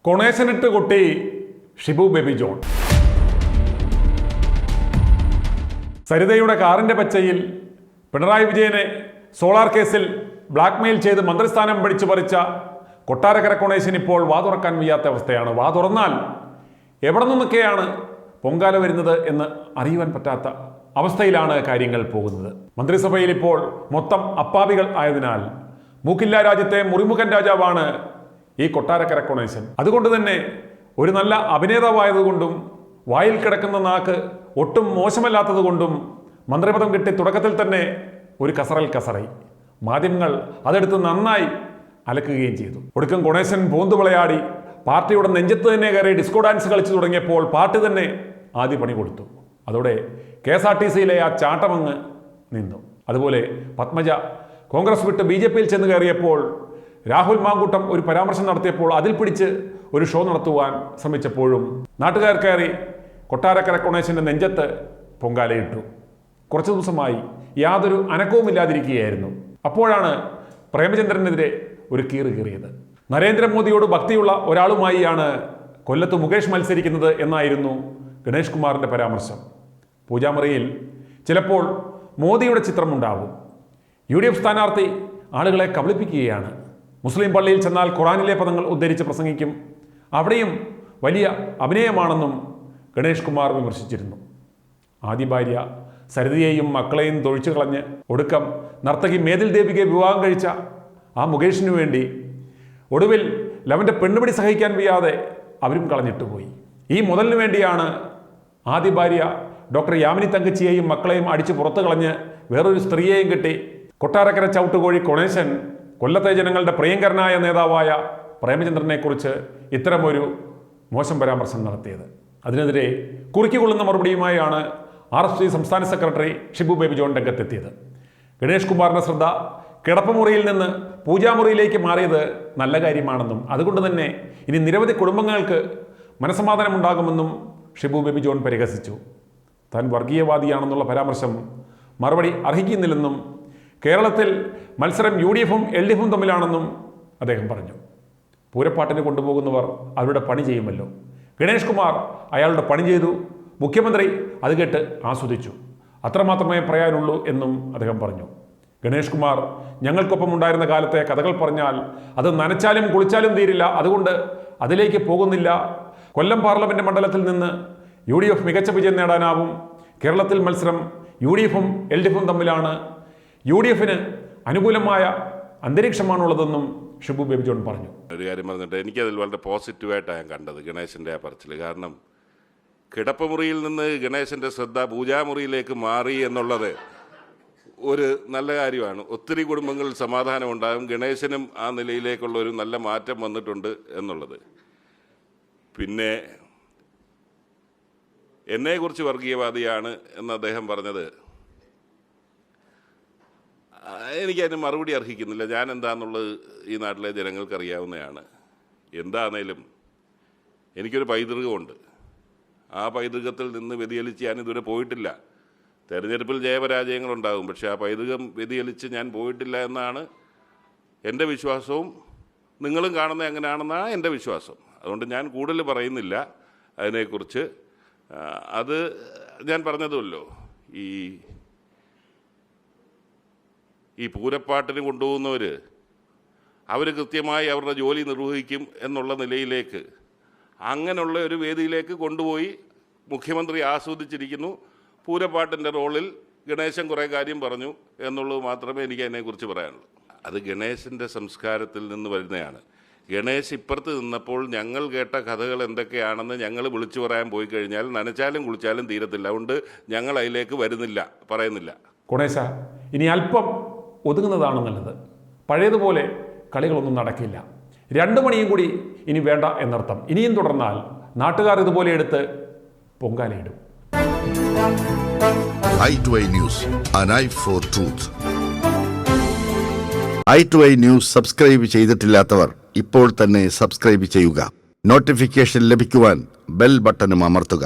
കൊണേശനിട്ട് കൊട്ടി Shibu baby John. സരിതയുടെ കാറിന്റെ പച്ചയിൽ പിണറായി വിജയനെ സോളാർ കേസിൽ ബ്ലാക്ക്മെയിൽ ചെയ്ത് മന്ത്രിസ്ഥാനം പിടിച്ചു പറിച്ച കൊട്ടാരക്കര കൊണേശൻ ഇപ്പോൾ വാതുറക്കാൻ വയ്യാത്ത അവസ്ഥയാണ്. വാതുറന്നാൽ എവിടെ നിന്നൊക്കെയാണ് പൊങ്കാല വരുന്നത് എന്ന് അറിയുവാൻ പറ്റാത്ത അവസ്ഥയിലാണ് കാര്യങ്ങൾ പോകുന്നത്. മന്ത്രിസഭയിൽ ഇപ്പോൾ മൊത്തം അപ്പാവികൾ ആയതിനാൽ മൂക്കില്ല രാജ്യത്തെ മുറിമുഖൻ രാജാവാണ് ഈ കൊട്ടാരക്കര കൊണേശൻ. അതുകൊണ്ട് തന്നെ ഒരു നല്ല അഭിനേതാവായതുകൊണ്ടും വായിൽ കിടക്കുന്ന നാക്ക് ഒട്ടും മോശമല്ലാത്തത് കൊണ്ടും മന്ത്രിപദം കിട്ടി തുടക്കത്തിൽ തന്നെ ഒരു കസറൽ മാധ്യമങ്ങൾ അതെടുത്ത് നന്നായി അലക്കുകയും ചെയ്തു. ഒടുക്കം കൊണേശൻ പോന്തുവിളയാടി പാർട്ടിയുടെ നെഞ്ചത്ത് തന്നെ കയറി ഡിസ്കോ ഡാൻസ് കളിച്ചു തുടങ്ങിയപ്പോൾ പാർട്ടി തന്നെ ആദ്യ പണി കൊടുത്തു. അതോടെ KSRTCയിലെ ആ ചാട്ടമങ്ങ് നിന്നു. അതുപോലെ പത്മജ കോൺഗ്രസ് വിട്ട് BJPയിൽ ചെന്ന് കയറിയപ്പോൾ രാഹുൽ മാങ്കൂട്ടം ഒരു പരാമർശം നടത്തിയപ്പോൾ അതിൽ പിടിച്ച് ഒരു ഷോ നടത്തുവാൻ ശ്രമിച്ചപ്പോഴും നാട്ടുകാർ കയറി കൊട്ടാരക്കര കൊണേശൻ്റെ നെഞ്ചത്ത് പൊങ്കാലയിട്ടു. കുറച്ചു ദിവസമായി യാതൊരു അനക്കവുമില്ലാതിരിക്കുകയായിരുന്നു. അപ്പോഴാണ് പ്രേമചന്ദ്രനെതിരെ ഒരു കീറിയത്. നരേന്ദ്രമോദിയോട് ഭക്തിയുള്ള ഒരാളുമായിയാണ് കൊല്ലത്ത് മുകേഷ് മത്സരിക്കുന്നത് എന്നായിരുന്നു ഗണേഷ് കുമാറിൻ്റെ പരാമർശം. പൂജാമുറിയിൽ ചിലപ്പോൾ മോദിയുടെ ചിത്രമുണ്ടാവും. UDF സ്ഥാനാർത്ഥി ആളുകളെ കബളിപ്പിക്കുകയാണ്. മുസ്ലിം പള്ളിയിൽ ചെന്നാൽ ഖുറാനിലെ പദങ്ങൾ ഉദ്ധരിച്ച് പ്രസംഗിക്കും. അവിടെയും വലിയ അഭിനയമാണെന്നും ഗണേഷ് കുമാർ വിമർശിച്ചിരുന്നു. ആദ്യ ഭാര്യ സരിതയെയും മക്കളെയും തൊഴിച്ചു കളഞ്ഞ് ഒടുക്കം നർത്തകി മേതിൽ ദേവികയെ വിവാഹം കഴിച്ച ആ മുകേഷിനു വേണ്ടി ഒടുവിൽ ലവൻ്റെ പെണ്ണുപിടി സഹിക്കാൻ വയ്യാതെ അവരും കളഞ്ഞിട്ടുപോയി. ഈ മുതലിനു വേണ്ടിയാണ് ആദ്യ ഭാര്യ ഡോക്ടർ യാമിനി തങ്കച്ചിയെയും മക്കളെയും അടിച്ച് പുറത്തു കളഞ്ഞ് വേറൊരു സ്ത്രീയെയും കിട്ടി കൊട്ടാരക്കര ചവിട്ടുകോഴി കൊണേശൻ കൊല്ലത്തെ ജനങ്ങളുടെ പ്രിയങ്കരനായ നേതാവായ പ്രേമചന്ദ്രനെക്കുറിച്ച് ഇത്തരമൊരു മോശം പരാമർശം നടത്തിയത്. അതിനെതിരെ കുറുക്കിക്കൊള്ളുന്ന മറുപടിയുമായാണ് RSP സംസ്ഥാന സെക്രട്ടറി ഷിബു ബേബി ജോൺ രംഗത്തെത്തിയത്. ഗണേഷ് കുമാറിൻ്റെ ശ്രദ്ധ കിടപ്പുമുറിയിൽ നിന്ന് പൂജാമുറിയിലേക്ക് മാറിയത് നല്ല കാര്യമാണെന്നും അതുകൊണ്ട് തന്നെ ഇനി നിരവധി കുടുംബങ്ങൾക്ക് മനസ്സമാധാനമുണ്ടാകുമെന്നും ഷിബു ബേബി ജോൺ പരിഹസിച്ചു. താൻ വർഗീയവാദിയാണെന്നുള്ള പരാമർശം മറുപടി അർഹിക്കുന്നില്ലെന്നും കേരളത്തിൽ മത്സരം UDFും LDFും തമ്മിലാണെന്നും അദ്ദേഹം പറഞ്ഞു. പൂരപ്പാട്ടിന് കൊണ്ടുപോകുന്നവർ അവരുടെ പണി ചെയ്യുമല്ലോ. ഗണേഷ് കുമാർ അയാളുടെ പണി ചെയ്തു. മുഖ്യമന്ത്രി അത് കേട്ട് ആസ്വദിച്ചു. അത്രമാത്രമേ പറയാനുള്ളൂ എന്നും അദ്ദേഹം പറഞ്ഞു. ഗണേഷ് കുമാർ ഞങ്ങൾക്കൊപ്പം ഉണ്ടായിരുന്ന കാലത്തെ കഥകൾ പറഞ്ഞാൽ അത് നനച്ചാലും കുളിച്ചാലും തീരില്ല. അതുകൊണ്ട് അതിലേക്ക് പോകുന്നില്ല. കൊല്ലം പാർലമെൻറ്റ് മണ്ഡലത്തിൽ നിന്ന് UDF മികച്ച വിജയം നേടാനാവും. കേരളത്തിൽ മത്സരം UDFും LDFും തമ്മിലാണ്. UDFിന് അനുകൂലമായ അന്തരീക്ഷമാണുള്ളതെന്നും ഷിബു ബേബി ജോൺ പറഞ്ഞു. ഒരു കാര്യം പറഞ്ഞിട്ട് എനിക്കതിൽ വളരെ പോസിറ്റീവായിട്ടാണ് ഞാൻ കണ്ടത് ഗണേശൻ്റെ ആ പറച്ചിൽ. കാരണം കിടപ്പുമുറിയിൽ നിന്ന് ഗണേശൻ്റെ ശ്രദ്ധ പൂജാമുറിയിലേക്ക് മാറി എന്നുള്ളത് ഒരു നല്ല കാര്യമാണ്. ഒത്തിരി കുടുംബങ്ങളിൽ സമാധാനം ഉണ്ടാകും. ഗണേശനും ആ നിലയിലേക്കുള്ള ഒരു നല്ല മാറ്റം വന്നിട്ടുണ്ട് എന്നുള്ളത്. പിന്നെ എന്നെക്കുറിച്ച് വർഗീയവാദിയാണ് എന്ന് അദ്ദേഹം പറഞ്ഞത് എനിക്കതിന് മറുപടി അർഹിക്കുന്നില്ല. ഞാൻ എന്താണെന്നുള്ളത് ഈ നാട്ടിലെ ജനങ്ങൾക്ക് അറിയാവുന്നതാണ്. എന്താണേലും എനിക്കൊരു പൈതൃകമുണ്ട്. ആ പൈതൃകത്തിൽ നിന്ന് വ്യതിചലിച്ച് ഞാൻ ഇതുവരെ പോയിട്ടില്ല. തെരഞ്ഞെടുപ്പിൽ ജയപരാജയങ്ങളുണ്ടാകും, പക്ഷേ ആ പൈതൃകം വ്യതിചലിച്ച് ഞാൻ പോയിട്ടില്ല എന്നാണ് എൻ്റെ വിശ്വാസവും. നിങ്ങളും കാണുന്നത് എങ്ങനെയാണെന്നാണ് എൻ്റെ വിശ്വാസം. അതുകൊണ്ട് ഞാൻ കൂടുതൽ പറയുന്നില്ല അതിനെക്കുറിച്ച്. അത് ഞാൻ പറഞ്ഞതുമല്ലോ, ഈ പൂരപ്പാട്ടിന് കൊണ്ടുപോകുന്നവർ അവർ കൃത്യമായി അവരുടെ ജോലി നിർവഹിക്കും എന്നുള്ള നിലയിലേക്ക്, അങ്ങനെയുള്ള ഒരു വേദിയിലേക്ക് കൊണ്ടുപോയി മുഖ്യമന്ത്രി ആസ്വദിച്ചിരിക്കുന്നു. പൂരപ്പാട്ടിൻ്റെ റോളിൽ ഗണേശൻ കുറേ കാര്യം പറഞ്ഞു എന്നുള്ളത് മാത്രമേ എനിക്ക് അതിനെക്കുറിച്ച് പറയാനുള്ളൂ. അത് ഗണേശൻ്റെ സംസ്കാരത്തിൽ നിന്ന് വരുന്നതാണ്. ഗണേശ് ഇപ്പുറത്ത് നിന്നപ്പോൾ ഞങ്ങൾ കേട്ട കഥകൾ എന്തൊക്കെയാണെന്ന് ഞങ്ങൾ വിളിച്ചു പറയാൻ പോയി കഴിഞ്ഞാൽ നനച്ചാലും കുളിച്ചാലും തീരത്തില്ല. അതുകൊണ്ട് ഞങ്ങൾ അതിലേക്ക് പറയുന്നില്ല. കൊണേശ ഇനി അല്പം ഒതുങ്ങുന്നതാണ് നല്ലത്. പഴയതുപോലെ കളികളൊന്നും നടക്കില്ല. 2 മണിയും കൂടി ഇനി വേണ്ട എന്നർത്ഥം. ഇനിയും തുടർന്നാൽ നാട്ടുകാർ ഇതുപോലെ എടുത്ത് പൊങ്കാലയിടും. i2i News, an eye for truth. i2i News subscribe ചെയ്തിട്ടില്ലാത്തവർ ഇപ്പോൾ തന്നെ സബ്സ്ക്രൈബ് ചെയ്യുക. നോട്ടിഫിക്കേഷൻ ലഭിക്കുവാൻ ബെൽ ബട്ടണും അമർത്തുക.